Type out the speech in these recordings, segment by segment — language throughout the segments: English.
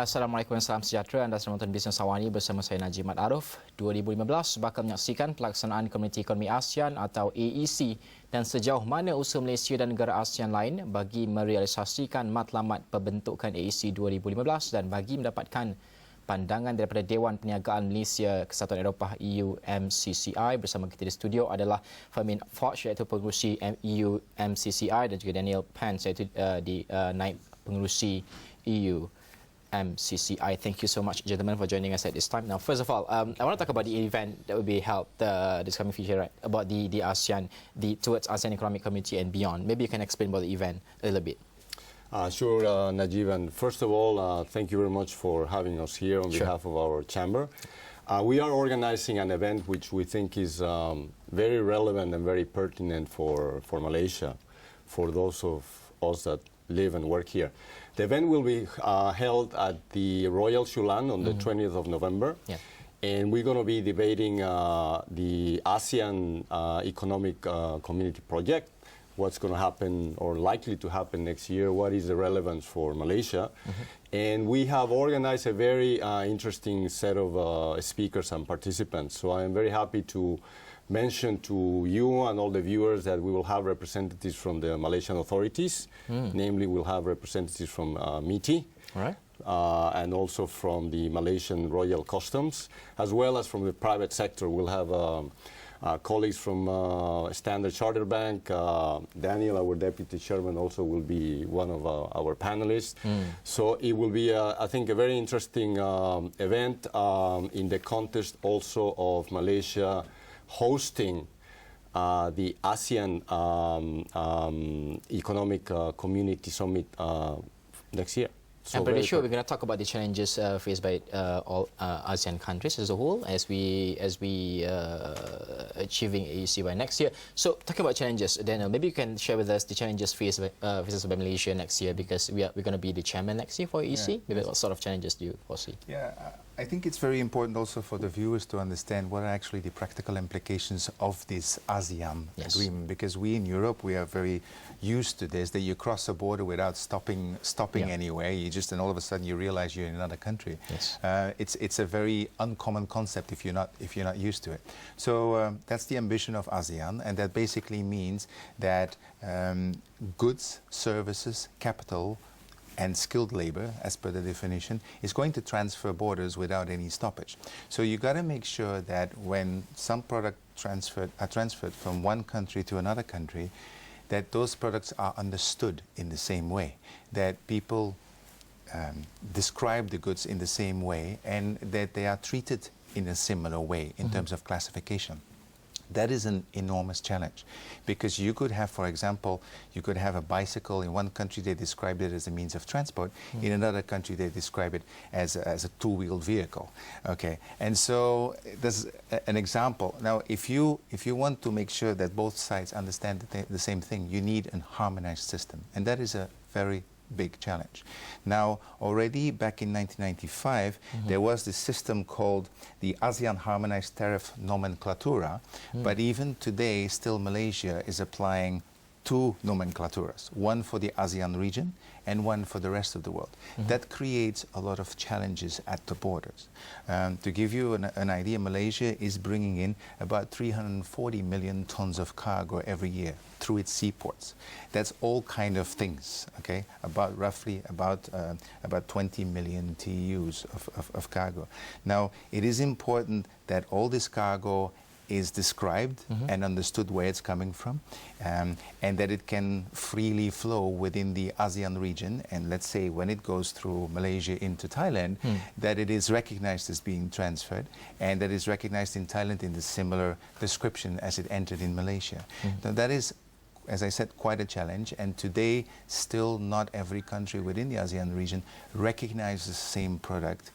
Assalamualaikum dan salam sejahtera. Anda sedang menonton Bisnes Awani bersama saya Najib Mat Aruf. 2015 bakal menyaksikan pelaksanaan Komuniti Ekonomi Asean atau AEC dan sejauh mana usaha Malaysia dan negara ASEAN lain bagi merealisasikan matlamat pembentukan AEC 2015 dan bagi mendapatkan pandangan daripada Dewan Perniagaan Malaysia Kesatuan Eropah EUMCCI. Bersama kita di studio adalah Fermin Fautsch iaitu Pengerusi EUMCCI dan juga Daniel Pence iaitu Naib Pengerusi EUMCCI. Thank you so much, gentlemen, for joining us at this time. Now, first of all, I want to talk about the event that will be held this coming future, right? About the ASEAN, towards ASEAN Economic Community and beyond. Maybe you can explain about the event a little bit. Sure, Najib. And first of all, thank you very much for having us here on behalf of our chamber. We are organizing an event which we think is very relevant and very pertinent for Malaysia, for those of us that live and work here. The event will be held at the Royal Shulan on the 20th of November. Yeah. And we're going to be debating the ASEAN Economic Community Project, what's going to happen or likely to happen next year, what is the relevance for Malaysia. And we have organized a very interesting set of speakers and participants. So I am very happy to mention to you and all the viewers that we will have representatives from the Malaysian authorities. Namely, we'll have representatives from MITI. All right. And also from the Malaysian Royal Customs, as well as from the private sector. We'll have colleagues from Standard Chartered Bank. Daniel, our deputy chairman, also will be one of our panelists. So it will be, I think, a very interesting event in the context also of Malaysia hosting the ASEAN Economic Community Summit next year. So I'm pretty sure we're going to talk about the challenges faced by all ASEAN countries as a whole as we achieving AEC by next year. So talking about challenges, Daniel, maybe you can share with us the challenges faced by Malaysia next year, because we're going to be the chairman next year for AEC. Maybe what sort of challenges do you foresee? Yeah, I think it's very important also for the viewers to understand what are actually the practical implications of this ASEAN agreement, because we in Europe, we are very used to this, that you cross a border without stopping anywhere. You just, and all of a sudden you realize you're in another country. It's a very uncommon concept if you're not used to it. So that's the ambition of ASEAN, and that basically means that goods, services, capital, and skilled labor, as per the definition, is going to transfer borders without any stoppage. So you got to make sure that when some products are transferred from one country to another country, that those products are understood in the same way, that people describe the goods in the same way, and that they are treated in a similar way in terms of classification. That is an enormous challenge, because you could have, for example, you could have a bicycle. In one country they describe it as a means of transport. In another country they describe it as a two-wheeled vehicle. Okay, and so there's an example. Now, if you want to make sure that both sides understand the same thing, you need a harmonized system, and that is a very big challenge. Now, already back in 1995, there was this system called the ASEAN Harmonized Tariff Nomenclatura, but even today, still Malaysia is applying two nomenclaturas, one for the ASEAN region and one for the rest of the world. That creates a lot of challenges at the borders. To give you an idea, Malaysia is bringing in about 340 million tons of cargo every year through its seaports. That's all kind of things, okay? Roughly about 20 million TEUs of cargo. Now, it is important that all this cargo is described and understood where it's coming from, and that it can freely flow within the ASEAN region. And let's say when it goes through Malaysia into Thailand, that it is recognized as being transferred, and that is recognized in Thailand in the similar description as it entered in Malaysia. Now, that is, as I said, quite a challenge, and today still not every country within the ASEAN region recognizes the same product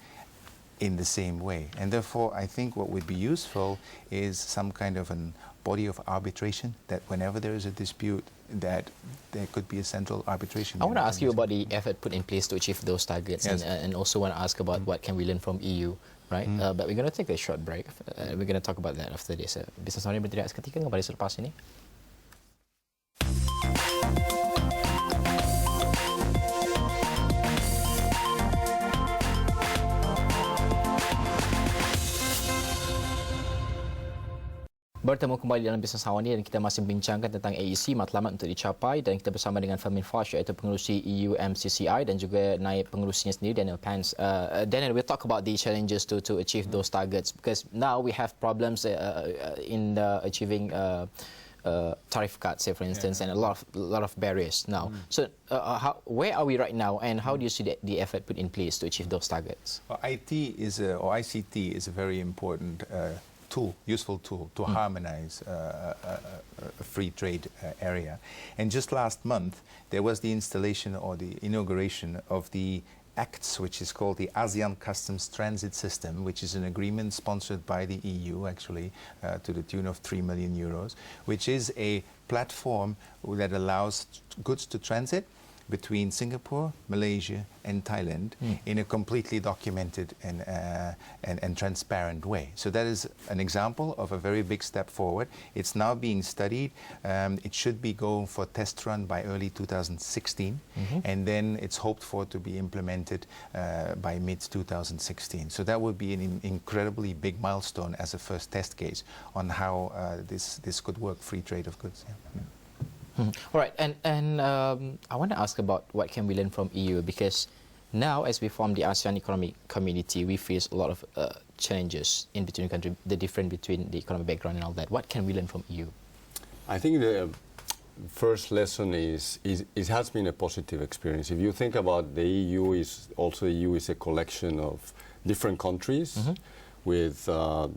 in the same way. And therefore, I think what would be useful is some kind of a body of arbitration, that whenever there is a dispute, that there could be a central arbitration. I want to ask you about the effort put in place to achieve those targets, and also want to ask about what can we learn from EU, right? But we're going to take a short break. We're going to talk about that after this. Bisnes Awani berteriak seketika kembali selepas ini. Bertemu kembali dalam Bisnes Awani dan kita masih membincangkan tentang AEC, matlamat untuk dicapai, dan kita bersama dengan Fermin Fautsch iaitu pengerusi EUMCCI dan juga naib pengerusinya sendiri Daniel Pence. Daniel, we'll talk about the challenges to achieve those targets because now we have problems in achieving tariff cuts, say for instance, and a lot of barriers now. So where are we right now, and how do you see the effort put in place to achieve those targets? Well, ICT is a very important useful tool to harmonize a free trade area. And just last month, there was the installation or the inauguration of the ACTS, which is called the ASEAN Customs Transit System, which is an agreement sponsored by the EU, actually, to the tune of 3 million euros, which is a platform that allows goods to transit between Singapore, Malaysia and Thailand in a completely documented and transparent way. So that is an example of a very big step forward. It's now being studied. It should be going for test run by early 2016 and then it's hoped for to be implemented by mid-2016. So that would be an incredibly big milestone as a first test case on how this could work, free trade of goods. Yeah. All right, and I want to ask about what can we learn from EU, because now as we form the ASEAN economic community, we face a lot of challenges in between countries, the difference between the economic background and all that. What can we learn from EU? I think the first lesson is it has been a positive experience. If you think about the EU, is a collection of different countries with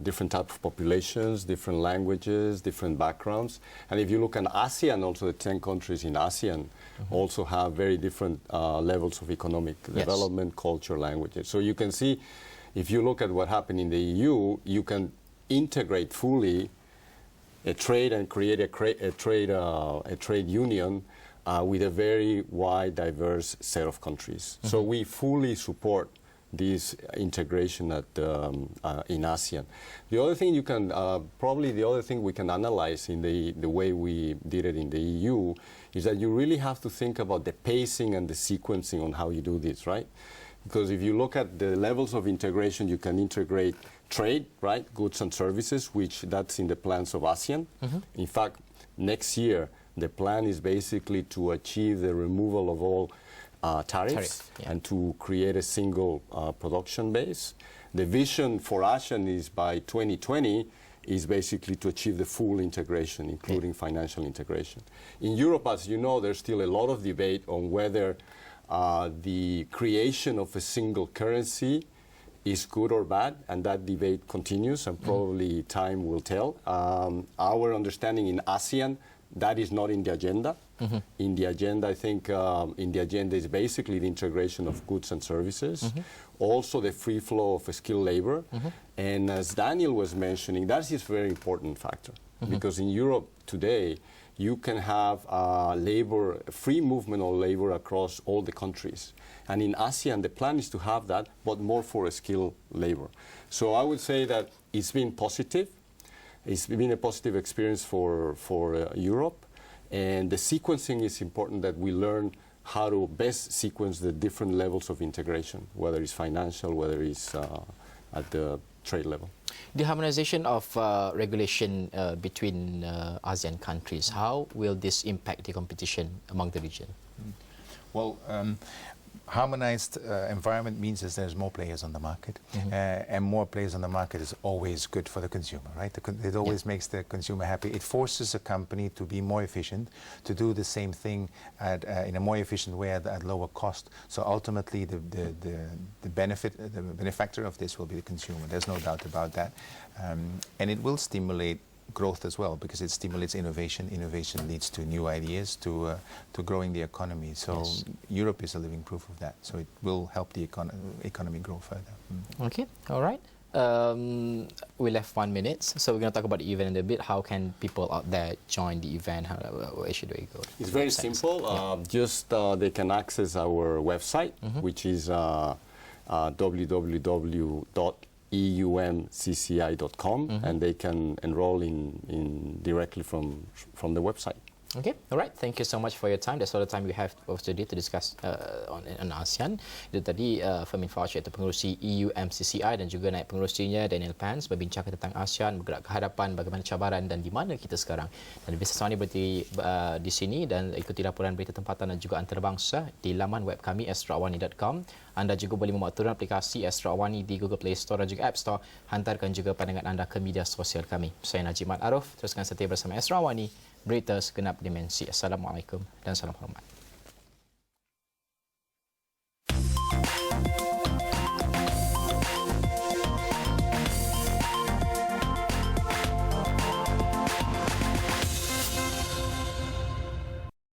different types of populations, different languages, different backgrounds. And if you look at ASEAN, also the 10 countries in ASEAN also have very different levels of economic development, culture, languages. So you can see, if you look at what happened in the EU, you can integrate fully a trade and create a trade union with a very wide, diverse set of countries. So we fully support this integration in ASEAN. The other thing you can probably the other thing we can analyze in the way we did it in the EU is that you really have to think about the pacing and the sequencing on how you do this, right? Because if you look at the levels of integration, you can integrate trade, right, goods and services, which that's in the plans of ASEAN. In fact, next year the plan is basically to achieve the removal of all tariffs and to create a single production base. The vision for ASEAN is by 2020 is basically to achieve the full integration, including financial integration. In Europe, as you know, there's still a lot of debate on whether the creation of a single currency is good or bad, and that debate continues, and probably time will tell. Our understanding in ASEAN, that is not in the agenda. In the agenda, I think in the agenda is basically the integration of goods and services, also the free flow of skilled labor. And as Daniel was mentioning, that is a very important factor, because in Europe today, you can have free movement of labor across all the countries. And in ASEAN, the plan is to have that, but more for a skilled labor. So I would say that it's been positive. It's been a positive experience for Europe. And the sequencing is important, that we learn how to best sequence the different levels of integration, whether it's financial, whether it's at the trade level. The harmonization of regulation between ASEAN countries, how will this impact the competition among the region? Well, harmonized environment means that there's more players on the market, and more players on the market is always good for the consumer, right? It always makes the consumer happy. It forces a company to be more efficient, to do the same thing in a more efficient way at lower cost. So ultimately, the benefactor of this will be the consumer. There's no doubt about that, and it will stimulate growth as well, because it stimulates innovation. Innovation leads to new ideas, to growing the economy. So Europe is a living proof of that. So it will help the economy grow further. Okay, all right. We left 1 minute, so we're going to talk about the event in a bit. How can people out there join the event? Where should they go? It's very simple. Just they can access our website, which is www.eumcci.com, and they can enroll in directly from the website. Okay, all right. Thank you so much for your time. That's all the time we have for today to discuss on ASEAN. Itu tadi Fermin Fautsch, iaitu pengerusi EUMCCI, dan juga naib pengerusinya Daniel Pans berbincangkan tentang ASEAN, bergerak ke hadapan, bagaimana cabaran dan di mana kita sekarang. Dan Bisnes Sawani berhenti di sini, dan ikuti laporan berita tempatan dan juga antarabangsa di laman web kami astroawani.com. Anda juga boleh memuat turun aplikasi Astro Awani di Google Play Store dan juga App Store. Hantarkan juga pandangan anda ke media sosial kami. Saya Najimat Arif. Teruskan setia bersama Astro Awani. Berita segenap dimensi. Assalamualaikum dan salam hormat.